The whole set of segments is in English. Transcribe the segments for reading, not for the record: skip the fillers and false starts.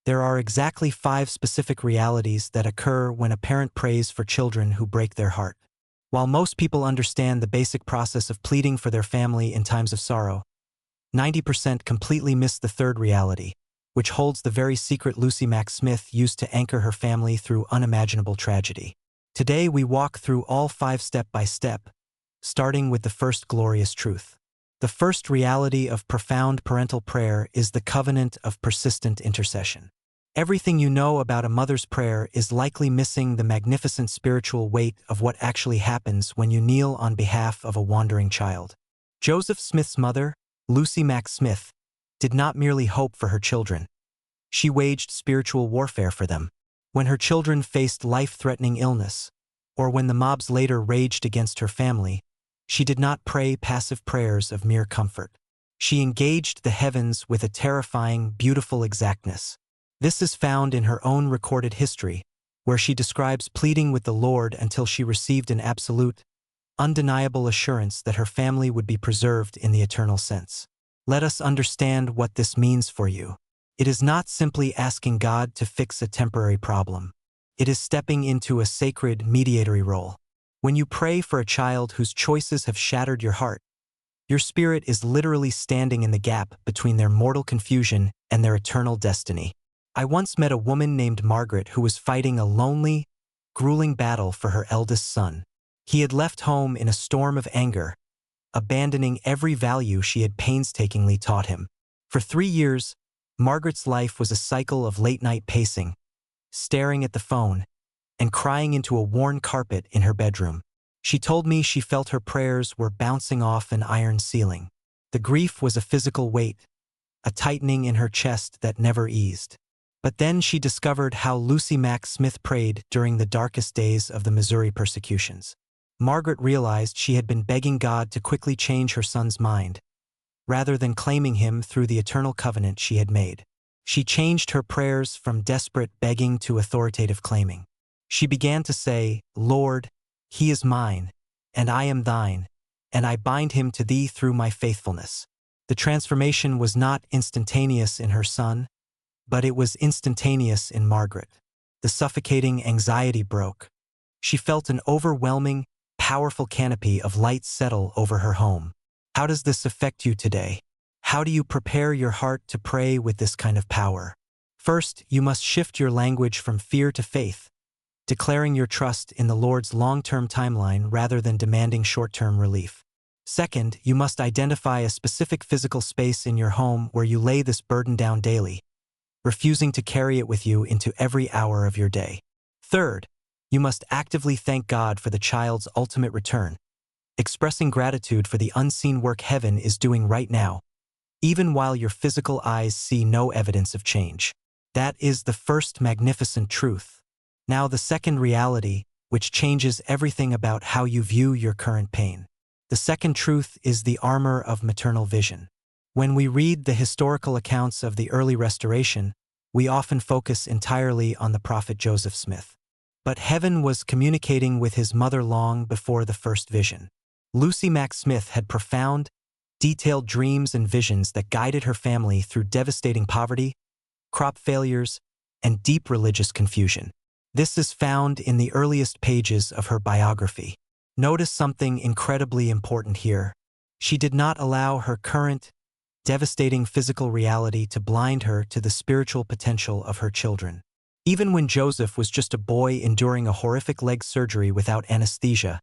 There are exactly 5 specific realities that occur when a parent prays for children who break their heart. While most people understand the basic process of pleading for their family in times of sorrow, 90% completely miss the third reality, which holds the very secret Mack Smith used to anchor her family through unimaginable tragedy. Today we walk through all 5 step by step, starting with the first glorious truth. The first reality of profound parental prayer is the covenant of persistent intercession. Everything you know about a mother's prayer is likely missing the magnificent spiritual weight of what actually happens when you kneel on behalf of a wandering child. Joseph Smith's mother, Mack Smith, did not merely hope for her children. She waged spiritual warfare for them. When her children faced life-threatening illness, or when the mobs later raged against her family, she did not pray passive prayers of mere comfort. She engaged the heavens with a terrifying, beautiful exactness. This is found in her own recorded history, where she describes pleading with the Lord until she received an absolute, undeniable assurance that her family would be preserved in the eternal sense. Let us understand what this means for you. It is not simply asking God to fix a temporary problem. It is stepping into a sacred mediatory role. When you pray for a child whose choices have shattered your heart, your spirit is literally standing in the gap between their mortal confusion and their eternal destiny. I once met a woman named Margaret who was fighting a lonely, grueling battle for her eldest son. He had left home in a storm of anger, abandoning every value she had painstakingly taught him. For 3 years, Margaret's life was a cycle of late-night pacing, staring at the phone, and crying into a worn carpet in her bedroom. She told me she felt her prayers were bouncing off an iron ceiling. The grief was a physical weight, a tightening in her chest that never eased. But then she discovered how Mack Smith prayed during the darkest days of the Missouri persecutions. Margaret realized she had been begging God to quickly change her son's mind, rather than claiming him through the eternal covenant she had made. She changed her prayers from desperate begging to authoritative claiming. She began to say, "Lord, he is mine, and I am thine, and I bind him to thee through my faithfulness." The transformation was not instantaneous in her son, but it was instantaneous in Margaret. The suffocating anxiety broke. She felt an overwhelming, powerful canopy of light settle over her home. How does this affect you today? How do you prepare your heart to pray with this kind of power? First, you must shift your language from fear to faith, declaring your trust in the Lord's long-term timeline rather than demanding short-term relief. Second, you must identify a specific physical space in your home where you lay this burden down daily, refusing to carry it with you into every hour of your day. Third, you must actively thank God for the child's ultimate return, expressing gratitude for the unseen work heaven is doing right now, even while your physical eyes see no evidence of change. That is the first magnificent truth. Now the second reality, which changes everything about how you view your current pain. The second truth is the armor of maternal vision. When we read the historical accounts of the early restoration, we often focus entirely on the prophet Joseph Smith. But heaven was communicating with his mother long before the first vision. Mack Smith had profound, detailed dreams and visions that guided her family through devastating poverty, crop failures, and deep religious confusion. This is found in the earliest pages of her biography. Notice something incredibly important here. She did not allow her current, devastating physical reality to blind her to the spiritual potential of her children. Even when Joseph was just a boy enduring a horrific leg surgery without anesthesia,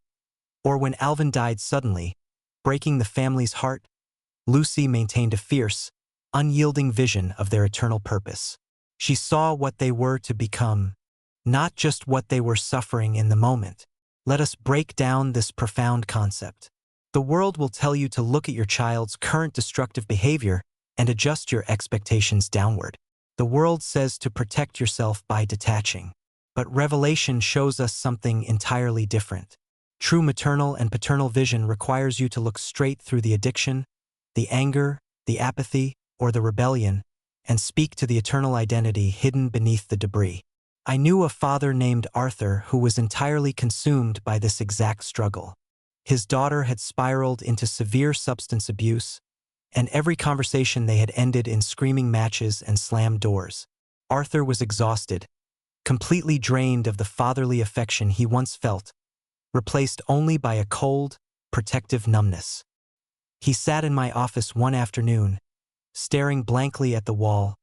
or when Alvin died suddenly, breaking the family's heart, Lucy maintained a fierce, unyielding vision of their eternal purpose. She saw what they were to become, not just what they were suffering in the moment. Let us break down this profound concept. The world will tell you to look at your child's current destructive behavior and adjust your expectations downward. The world says to protect yourself by detaching. But Revelation shows us something entirely different. True maternal and paternal vision requires you to look straight through the addiction, the anger, the apathy, or the rebellion, and speak to the eternal identity hidden beneath the debris. I knew a father named Arthur who was entirely consumed by this exact struggle. His daughter had spiraled into severe substance abuse, and every conversation they had ended in screaming matches and slammed doors. Arthur was exhausted, completely drained of the fatherly affection he once felt, replaced only by a cold, protective numbness. He sat in my office one afternoon, staring blankly at the wall,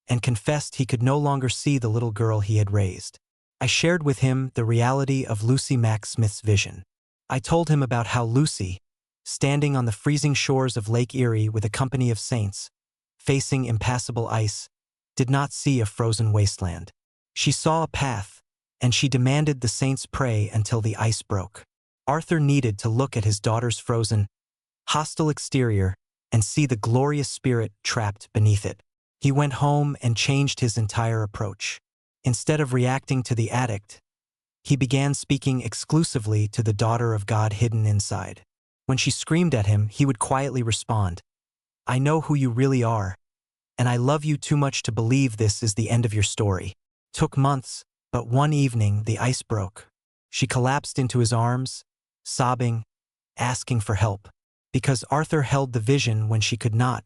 and confessed he could no longer see the little girl he had raised. I shared with him the reality of Mack Smith's vision. I told him about how Lucy, standing on the freezing shores of Lake Erie with a company of saints, facing impassable ice, did not see a frozen wasteland. She saw a path, and she demanded the saints pray until the ice broke. Arthur needed to look at his daughter's frozen, hostile exterior and see the glorious spirit trapped beneath it. He went home and changed his entire approach. Instead of reacting to the addict, he began speaking exclusively to the daughter of God hidden inside. When she screamed at him, he would quietly respond, "I know who you really are, and I love you too much to believe this is the end of your story." Took months, but one evening the ice broke. She collapsed into his arms, sobbing, asking for help. Because Arthur held the vision when she could not,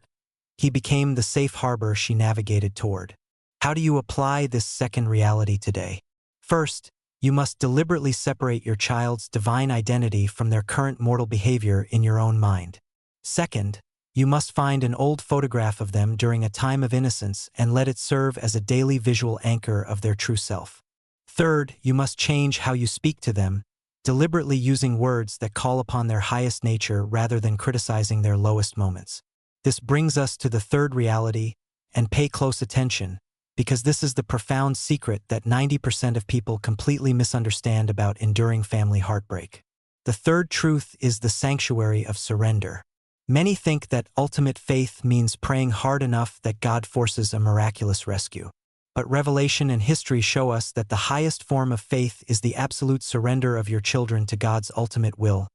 he became the safe harbor she navigated toward. How do you apply this second reality today? First, you must deliberately separate your child's divine identity from their current mortal behavior in your own mind. Second, you must find an old photograph of them during a time of innocence and let it serve as a daily visual anchor of their true self. Third, you must change how you speak to them, deliberately using words that call upon their highest nature rather than criticizing their lowest moments. This brings us to the third reality, and pay close attention, because this is the profound secret that 90% of people completely misunderstand about enduring family heartbreak. The third truth is the sanctuary of surrender. Many think that ultimate faith means praying hard enough that God forces a miraculous rescue. But Revelation and history show us that the highest form of faith is the absolute surrender of your children to God's ultimate will,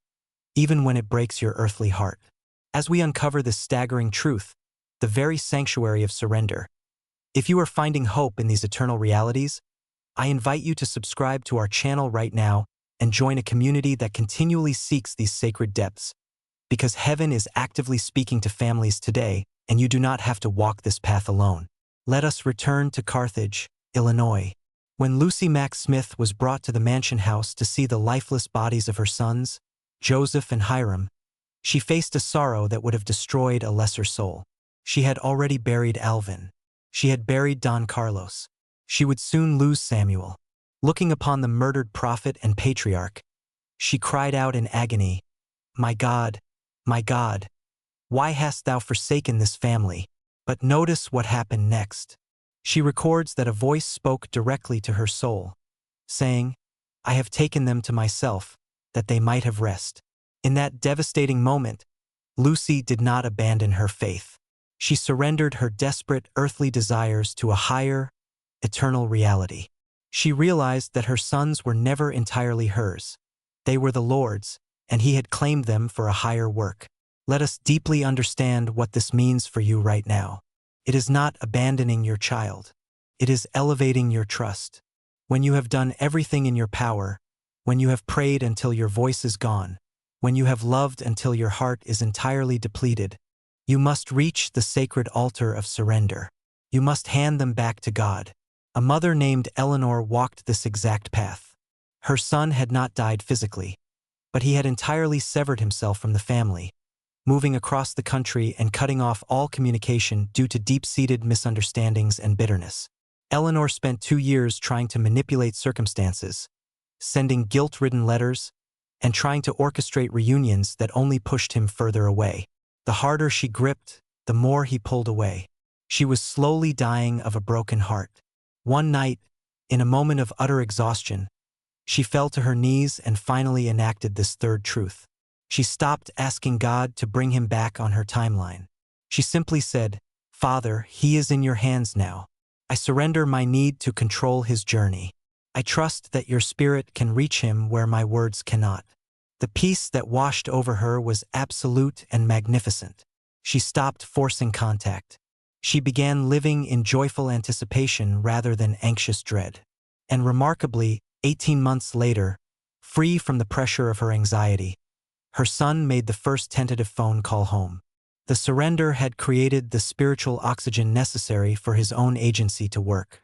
even when it breaks your earthly heart. As we uncover this staggering truth, the very sanctuary of surrender, if you are finding hope in these eternal realities, I invite you to subscribe to our channel right now and join a community that continually seeks these sacred depths, because heaven is actively speaking to families today, and you do not have to walk this path alone. Let us return to Carthage, Illinois. When Mack Smith was brought to the mansion house to see the lifeless bodies of her sons, Joseph and Hiram, she faced a sorrow that would have destroyed a lesser soul. She had already buried Alvin. She had buried Don Carlos. She would soon lose Samuel. Looking upon the murdered prophet and patriarch, she cried out in agony, my God, why hast thou forsaken this family?" But notice what happened next. She records that a voice spoke directly to her soul, saying, "I have taken them to myself, that they might have rest." In that devastating moment, Lucy did not abandon her faith. She surrendered her desperate earthly desires to a higher, eternal reality. She realized that her sons were never entirely hers. They were the Lord's, and He had claimed them for a higher work. Let us deeply understand what this means for you right now. It is not abandoning your child. It is elevating your trust. When you have done everything in your power, when you have prayed until your voice is gone, when you have loved until your heart is entirely depleted, you must reach the sacred altar of surrender. You must hand them back to God. A mother named Eleanor walked this exact path. Her son had not died physically, but he had entirely severed himself from the family, moving across the country and cutting off all communication due to deep-seated misunderstandings and bitterness. Eleanor spent 2 years trying to manipulate circumstances, sending guilt-ridden letters, and trying to orchestrate reunions that only pushed him further away. The harder she gripped, the more he pulled away. She was slowly dying of a broken heart. One night, in a moment of utter exhaustion, she fell to her knees and finally enacted this third truth. She stopped asking God to bring him back on her timeline. She simply said, "Father, he is in your hands now. I surrender my need to control his journey. I trust that your spirit can reach him where my words cannot." The peace that washed over her was absolute and magnificent. She stopped forcing contact. She began living in joyful anticipation rather than anxious dread. And remarkably, 18 months later, free from the pressure of her anxiety, her son made the first tentative phone call home. The surrender had created the spiritual oxygen necessary for his own agency to work.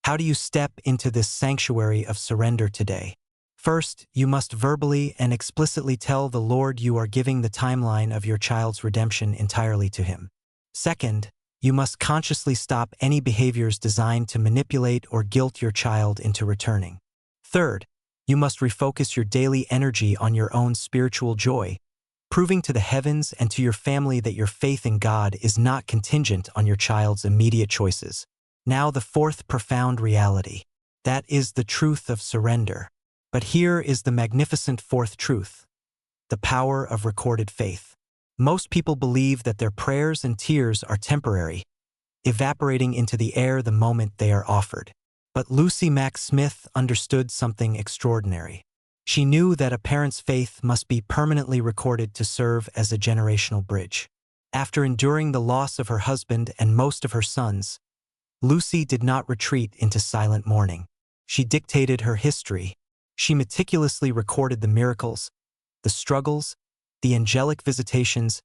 How do you step into this sanctuary of surrender today? First, you must verbally and explicitly tell the Lord you are giving the timeline of your child's redemption entirely to Him. Second, you must consciously stop any behaviors designed to manipulate or guilt your child into returning. Third, you must refocus your daily energy on your own spiritual joy, proving to the heavens and to your family that your faith in God is not contingent on your child's immediate choices. Now the fourth profound reality. That is the truth of surrender. But here is the magnificent fourth truth: the power of recorded faith. Most people believe that their prayers and tears are temporary, evaporating into the air the moment they are offered. But Mack Smith understood something extraordinary. She knew that a parent's faith must be permanently recorded to serve as a generational bridge. After enduring the loss of her husband and most of her sons, Lucy did not retreat into silent mourning. She dictated her history. She meticulously recorded the miracles, the struggles, the angelic visitations,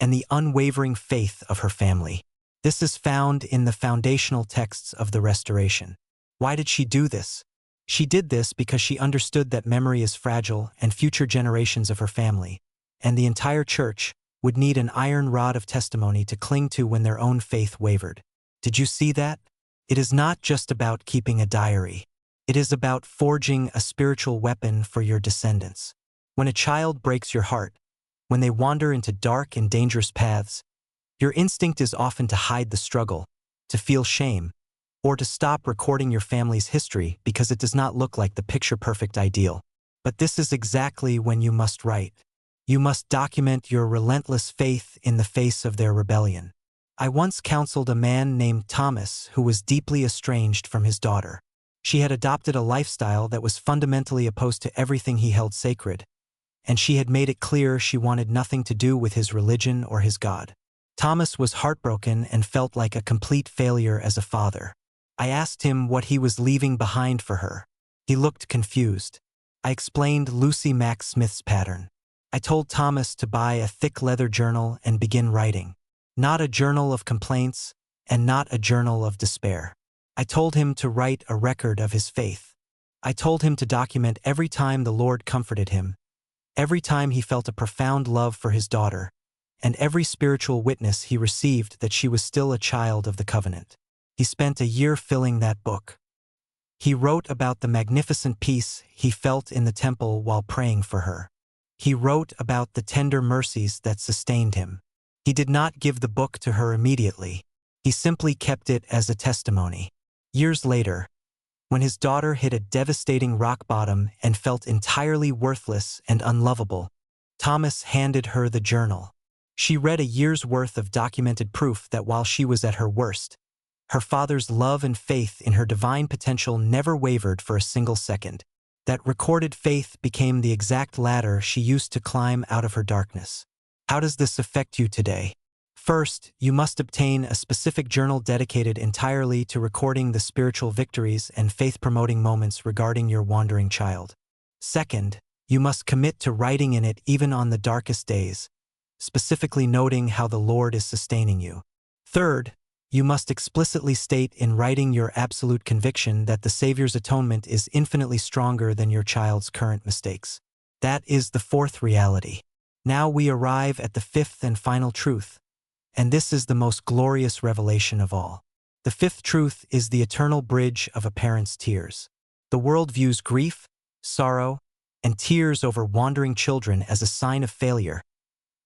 and the unwavering faith of her family. This is found in the foundational texts of the Restoration. Why did she do this? She did this because she understood that memory is fragile and future generations of her family, and the entire church, would need an iron rod of testimony to cling to when their own faith wavered. Did you see that? It is not just about keeping a diary. It is about forging a spiritual weapon for your descendants. When a child breaks your heart, when they wander into dark and dangerous paths, your instinct is often to hide the struggle, to feel shame, or to stop recording your family's history because it does not look like the picture-perfect ideal. But this is exactly when you must write. You must document your relentless faith in the face of their rebellion. I once counseled a man named Thomas who was deeply estranged from his daughter. She had adopted a lifestyle that was fundamentally opposed to everything he held sacred, and she had made it clear she wanted nothing to do with his religion or his God. Thomas was heartbroken and felt like a complete failure as a father. I asked him what he was leaving behind for her. He looked confused. I explained Mack Smith's pattern. I told Thomas to buy a thick leather journal and begin writing. Not a journal of complaints, and not a journal of despair. I told him to write a record of his faith. I told him to document every time the Lord comforted him, every time he felt a profound love for his daughter, and every spiritual witness he received that she was still a child of the covenant. He spent a year filling that book. He wrote about the magnificent peace he felt in the temple while praying for her. He wrote about the tender mercies that sustained him. He did not give the book to her immediately. He simply kept it as a testimony. Years later, when his daughter hit a devastating rock bottom and felt entirely worthless and unlovable, Thomas handed her the journal. She read a year's worth of documented proof that while she was at her worst, her father's love and faith in her divine potential never wavered for a single second. That recorded faith became the exact ladder she used to climb out of her darkness. How does this affect you today? First, you must obtain a specific journal dedicated entirely to recording the spiritual victories and faith-promoting moments regarding your wandering child. Second, you must commit to writing in it even on the darkest days, specifically noting how the Lord is sustaining you. Third, you must explicitly state in writing your absolute conviction that the Savior's atonement is infinitely stronger than your child's current mistakes. That is the fourth reality. Now we arrive at the fifth and final truth. And this is the most glorious revelation of all. The fifth truth is the eternal bridge of a parent's tears. The world views grief, sorrow, and tears over wandering children as a sign of failure,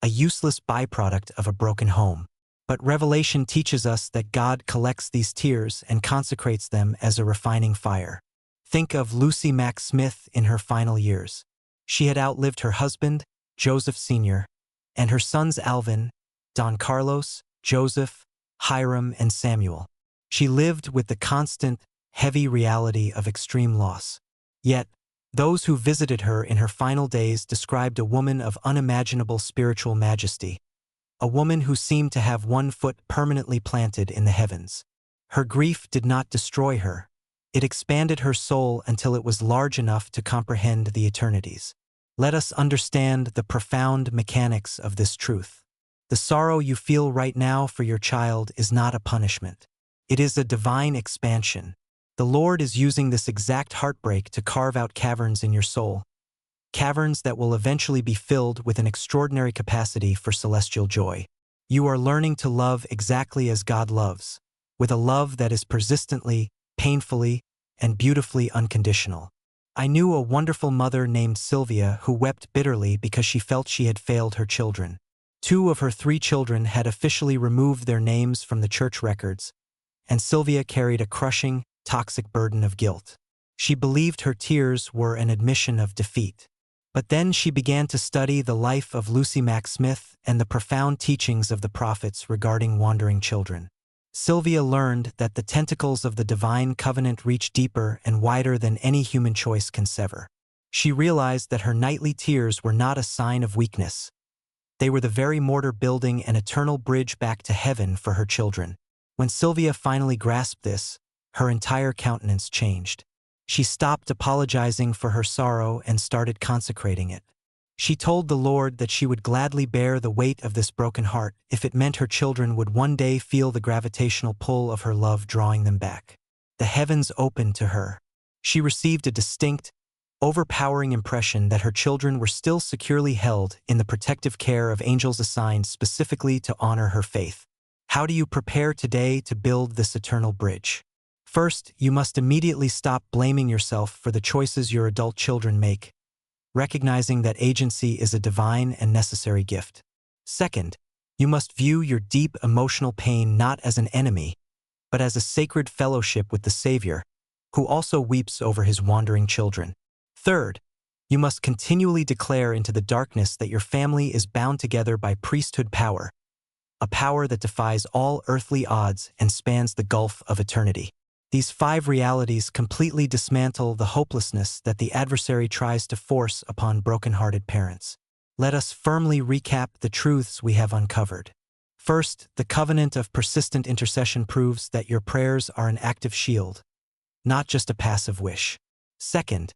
a useless byproduct of a broken home. But Revelation teaches us that God collects these tears and consecrates them as a refining fire. Think of Mack Smith in her final years. She had outlived her husband, Joseph Sr., and her sons Alvin, Don Carlos, Joseph, Hiram, and Samuel. She lived with the constant, heavy reality of extreme loss. Yet, those who visited her in her final days described a woman of unimaginable spiritual majesty, a woman who seemed to have one foot permanently planted in the heavens. Her grief did not destroy her. It expanded her soul until it was large enough to comprehend the eternities. Let us understand the profound mechanics of this truth. The sorrow you feel right now for your child is not a punishment. It is a divine expansion. The Lord is using this exact heartbreak to carve out caverns in your soul, caverns that will eventually be filled with an extraordinary capacity for celestial joy. You are learning to love exactly as God loves, with a love that is persistently, painfully, and beautifully unconditional. I knew a wonderful mother named Sylvia who wept bitterly because she felt she had failed her children. 2 of her 3 children had officially removed their names from the church records, and Sylvia carried a crushing, toxic burden of guilt. She believed her tears were an admission of defeat. But then she began to study the life of Mack Smith and the profound teachings of the prophets regarding wandering children. Sylvia learned that the tentacles of the divine covenant reach deeper and wider than any human choice can sever. She realized that her nightly tears were not a sign of weakness. They were the very mortar building an eternal bridge back to heaven for her children. When Sylvia finally grasped this, her entire countenance changed. She stopped apologizing for her sorrow and started consecrating it. She told the Lord that she would gladly bear the weight of this broken heart if it meant her children would one day feel the gravitational pull of her love drawing them back. The heavens opened to her. She received a distinct, overpowering impression that her children were still securely held in the protective care of angels assigned specifically to honor her faith. How do you prepare today to build this eternal bridge? First, you must immediately stop blaming yourself for the choices your adult children make, recognizing that agency is a divine and necessary gift. Second, you must view your deep emotional pain not as an enemy, but as a sacred fellowship with the Savior, who also weeps over his wandering children. Third, you must continually declare into the darkness that your family is bound together by priesthood power, a power that defies all earthly odds and spans the gulf of eternity. These 5 realities completely dismantle the hopelessness that the adversary tries to force upon broken-hearted parents. Let us firmly recap the truths we have uncovered. First, the covenant of persistent intercession proves that your prayers are an active shield, not just a passive wish. Second,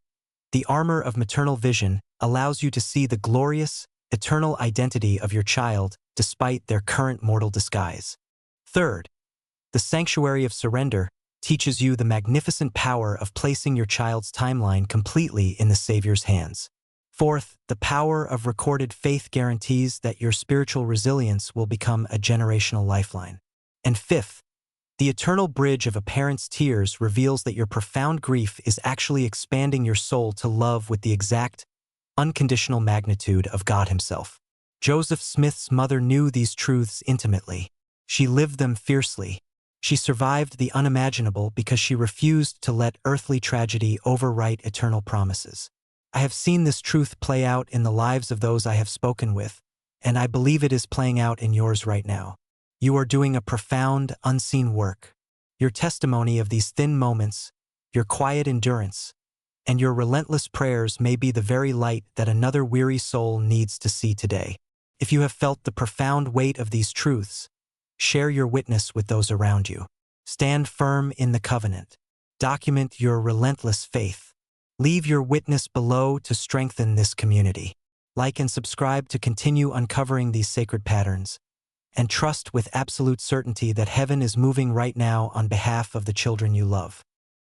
the armor of maternal vision allows you to see the glorious, eternal identity of your child despite their current mortal disguise. Third, the sanctuary of surrender teaches you the magnificent power of placing your child's timeline completely in the Savior's hands. Fourth, the power of recorded faith guarantees that your spiritual resilience will become a generational lifeline. And fifth, the eternal bridge of a parent's tears reveals that your profound grief is actually expanding your soul to love with the exact, unconditional magnitude of God Himself. Joseph Smith's mother knew these truths intimately. She lived them fiercely. She survived the unimaginable because she refused to let earthly tragedy overwrite eternal promises. I have seen this truth play out in the lives of those I have spoken with, and I believe it is playing out in yours right now. You are doing a profound, unseen work. Your testimony of these thin moments, your quiet endurance, and your relentless prayers may be the very light that another weary soul needs to see today. If you have felt the profound weight of these truths, share your witness with those around you. Stand firm in the covenant. Document your relentless faith. Leave your witness below to strengthen this community. Like and subscribe to continue uncovering these sacred patterns, and trust with absolute certainty that heaven is moving right now on behalf of the children you love.